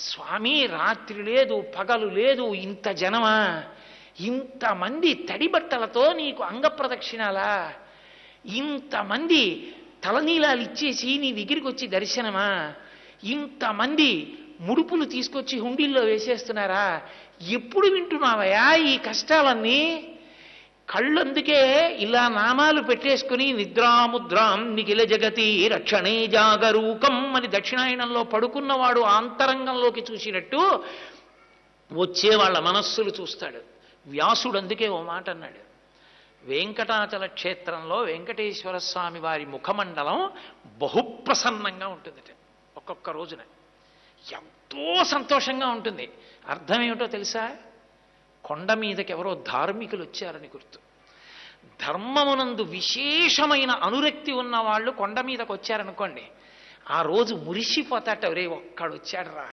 స్వామి రాత్రి లేదు పగలు లేదు, ఇంత జనమా, ఇంతమంది తడి బట్టలతో నీకు అంగప్రదక్షిణాలా, ఇంతమంది తలనీలాలు ఇచ్చేసి నీ దగ్గరికి వచ్చి దర్శనమా, ఇంతమంది ముడుపులు తీసుకొచ్చి హుండీల్లో వేసేస్తున్నారా, ఎప్పుడు వింటున్నావయా ఈ కష్టాలన్నీ? కళ్ళందుకే ఇలా నామాలు పెట్టేసుకుని నిద్రాముద్రాం నిఖిల జగతి రక్షణే జాగరూకం అని దక్షిణాయనంలో పడుకున్నవాడు ఆంతరంగంలోకి చూసినట్టు వచ్చే వాళ్ళ మనస్సులు చూస్తాడు. వ్యాసుడు అందుకే ఓ మాట అన్నాడు, వెంకటాచల క్షేత్రంలో వెంకటేశ్వర స్వామి వారి ముఖమండలం బహుప్రసన్నంగా ఉంటుందట. ఒక్కొక్క రోజున ఎంతో సంతోషంగా ఉంటుంది. అర్థం ఏమిటో తెలుసా? కొండ మీదకి ఎవరో ధార్మికులు వచ్చారని గుర్తు. ధర్మమునందు విశేషమైన అనురక్తి ఉన్న వాళ్ళు కొండ మీదకి వచ్చారనుకోండి, ఆ రోజు మురిసిపోతాట, ఒరే ఒక్కడు వచ్చాడు రా